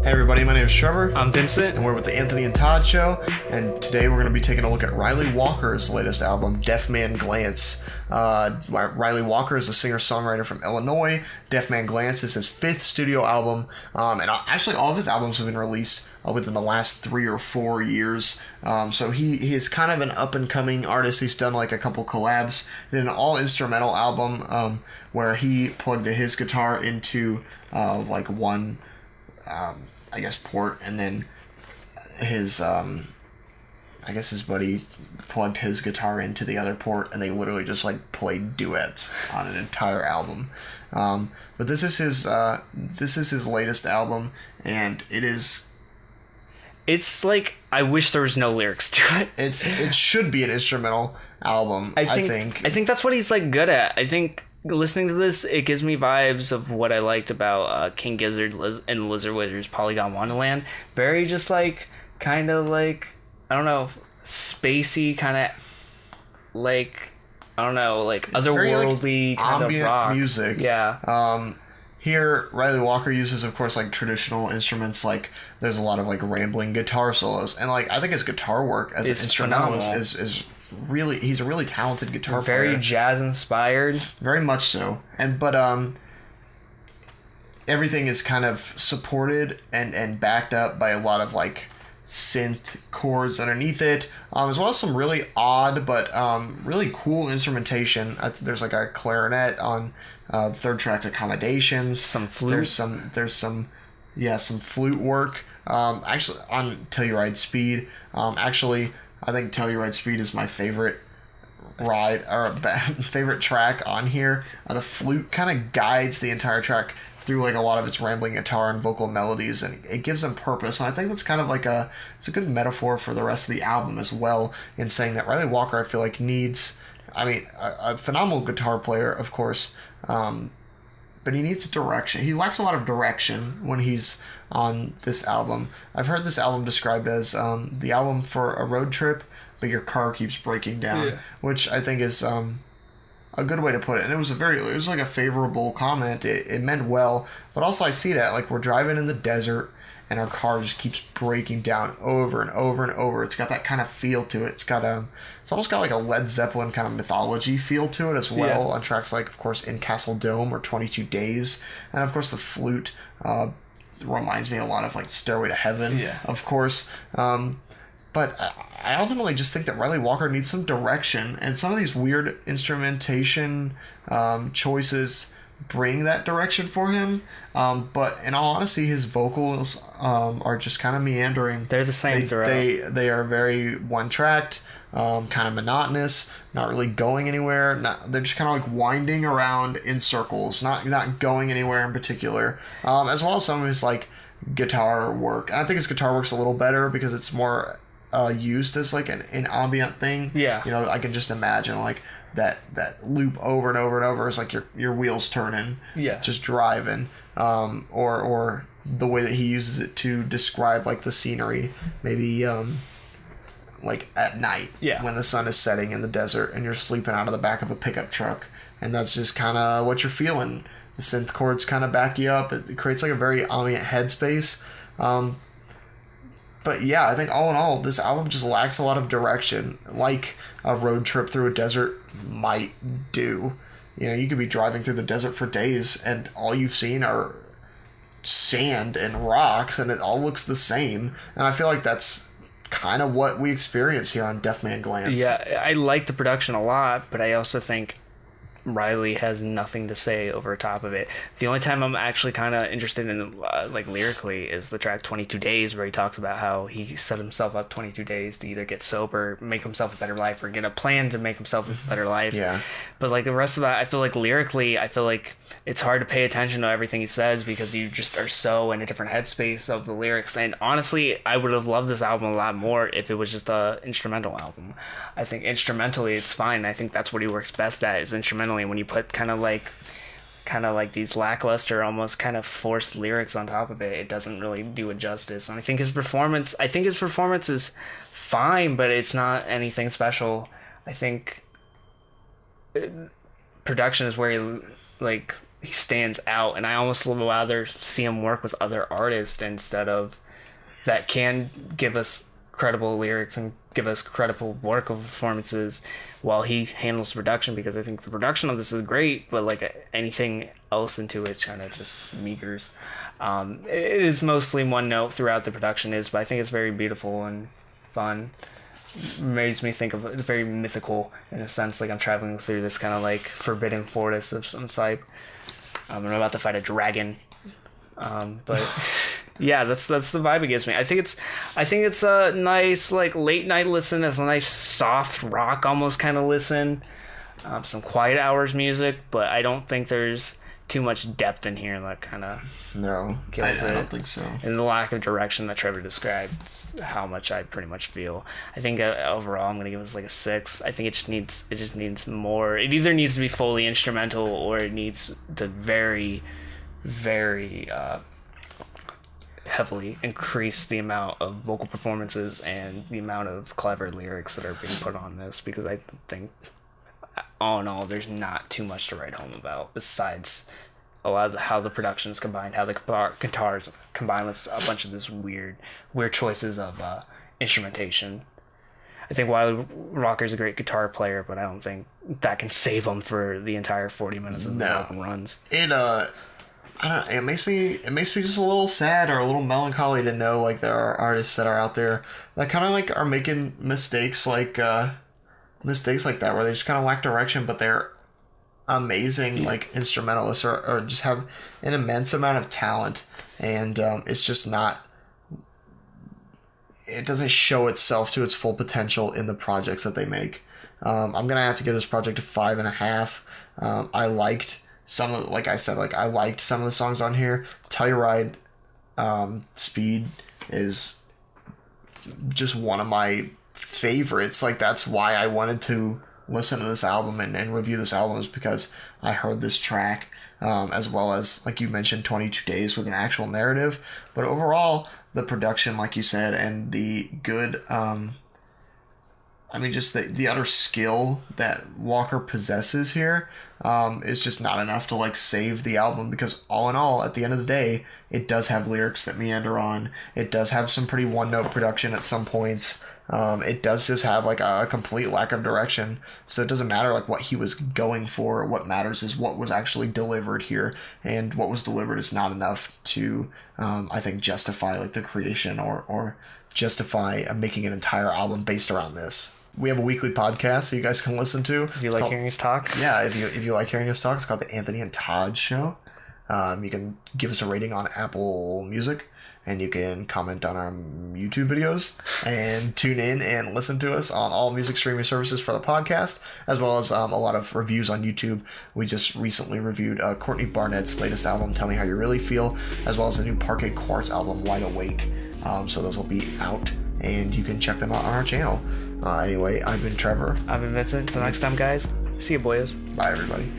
Hey everybody, my name is Trevor. I'm Vincent. And we're with the Anthony and Todd Show. And today we're going to be taking a look at Ryley Walker's latest album, Deafman Glance. Ryley Walker is a singer-songwriter from Illinois. Deafman Glance is his fifth studio album. And actually all of his albums have been released within the last 3 or 4 years. So he is kind of an up-and-coming artist. He's done like a couple collabs. He did an all-instrumental album where he plugged his guitar into like one... I guess port, and then his his buddy plugged his guitar into the other port, and they literally just like played duets on an entire album. But this is his latest album, and it's like, I wish there was no lyrics to it. It should be an instrumental album. I think that's what he's like good at. I think listening to this, it gives me vibes of what I liked about King Gizzard and Lizard Wizard's Polygon Wonderland. Very just like, kind of like, I don't know, spacey, kind of like, I don't know, like it's otherworldly like kind ambient of rock music. Yeah. Here, Ryley Walker uses, of course, like traditional instruments. Like there's a lot of like rambling guitar solos, and like I think his guitar work as an instrumentalist is really, he's a really talented guitar player. Very jazz inspired. Very much so, but everything is kind of supported and backed up by a lot of like synth chords underneath it, as well as some really odd but really cool instrumentation. There's like a clarinet on the third track, Accommodations. Some flute. There's some flute work. Actually, on Telluride Speed. Actually, I think Telluride Speed is my favorite favorite track on here. The flute kind of guides the entire track through like a lot of its rambling guitar and vocal melodies, and it gives them purpose. And I think that's kind of like it's a good metaphor for the rest of the album as well, in saying that Ryley Walker, I feel like, needs, a phenomenal guitar player, of course, but he needs direction. He lacks a lot of direction when he's on this album. I've heard this album described as the album for a road trip, but your car keeps breaking down, which I think is a good way to put it. And it was like a favorable comment. It meant well, but also I see that like we're driving in the desert and our car just keeps breaking down over and over and over. It's got that kind of feel to it. It's almost got like a Led Zeppelin kind of mythology feel to it as well, on tracks like, of course, In Castle Dome or 22 Days. And of course the flute reminds me a lot of like Stairway to Heaven, of course. But I ultimately just think that Ryley Walker needs some direction, and some of these weird instrumentation choices bring that direction for him. But in all honesty, his vocals are just kind of meandering. They're the same throughout. They are very one-tracked, kind of monotonous, not really going anywhere. They're just kind of like winding around in circles, not going anywhere in particular. As well as some of his like guitar work. And I think his guitar work's a little better because it's more used as like an ambient thing. Yeah. You know, I can just imagine like that loop over and over and over is like your wheels turning. Yeah. Just driving. Or the way that he uses it to describe like the scenery, maybe like at night, when the sun is setting in the desert and you're sleeping out of the back of a pickup truck, and that's just kind of what you're feeling. The synth chords kind of back you up. It creates like a very ambient headspace. But yeah, I think all in all, this album just lacks a lot of direction, like a road trip through a desert might do. You know, you could be driving through the desert for days, and all you've seen are sand and rocks, and it all looks the same. And I feel like that's kind of what we experience here on Deafman Glance. Yeah, I like the production a lot, but I also think Ryley has nothing to say over top of it. The only time I'm actually kind of interested in like lyrically is the track 22 Days, where he talks about how he set himself up 22 days to either get sober, make himself a better life, or get a plan to make himself a better life. Yeah. But like the rest of that, I feel like lyrically, I feel like it's hard to pay attention to everything he says because you just are so in a different headspace of the lyrics. And honestly, I would have loved this album a lot more if it was just a instrumental album. I think instrumentally it's fine. I think that's what he works best at, is instrumentally. When you put kind of like these lackluster, almost kind of forced lyrics on top of it, it doesn't really do it justice. And I think his performance is fine, but it's not anything special. I think production is where he like he stands out, and I almost would rather see him work with other artists instead of that can give us credible lyrics and give us credible work of performances while he handles production, because I think the production of this is great, but like anything else into it kind of just meagers. It is mostly one note throughout the production but I think it's very beautiful and fun. Makes me think of it's very mythical in a sense, like I'm traveling through this kind of like forbidden forest of some type. I'm about to fight a dragon, but yeah, that's the vibe it gives me. I think it's a nice like late night listen. It's a nice soft rock almost kind of listen. Some quiet hours music, but I don't think there's too much depth in here that kind of I don't think so. And the lack of direction that Trevor described is how much I pretty much feel. I think overall I'm gonna give this like a 6. I think it just needs more. It either needs to be fully instrumental or it needs to very, very heavily increase the amount of vocal performances and the amount of clever lyrics that are being put on this, because I think all in all there's not too much to write home about besides a lot of how the production is combined, how the guitars combined with a bunch of this weird choices of instrumentation. I think Ryley Walker's a great guitar player, but I don't think that can save him for the entire 40 minutes of the album runs. I don't know, it makes me just a little sad or a little melancholy to know like there are artists that are out there that kind of like are making mistakes like that, where they just kind of lack direction, but they're amazing like instrumentalists or just have an immense amount of talent, and it's just not, it doesn't show itself to its full potential in the projects that they make. I'm gonna have to give this project a 5.5. I liked some of, like I said, like I liked some of the songs on here. Telluride, Speed is just one of my favorites. Like that's why I wanted to listen to this album and review this album, is because I heard this track, as well as, like you mentioned, 22 Days with an actual narrative. But overall, the production, like you said, and the good, just the utter skill that Walker possesses here is just not enough to like save the album, because all in all, at the end of the day, it does have lyrics that meander on. It does have some pretty one-note production at some points. It does just have like a complete lack of direction. So it doesn't matter like what he was going for. What matters is what was actually delivered here, and what was delivered is not enough to, I think, justify like the creation or justify making an entire album based around this. We have a weekly podcast so you guys can listen to. If you like hearing us talk. Yeah, if you like hearing us talk, it's called the Anthony and Todd Show. You can give us a rating on Apple Music, and you can comment on our YouTube videos, and tune in and listen to us on all music streaming services for the podcast, as well as a lot of reviews on YouTube. We just recently reviewed Courtney Barnett's latest album, Tell Me How You Really Feel, as well as the new Parquet Quartz album, Wide Awake. So those will be out, and you can check them out on our channel. Anyway, I've been Trevor. I've been Vincent. Until next time, guys. See you, boyos. Bye, everybody.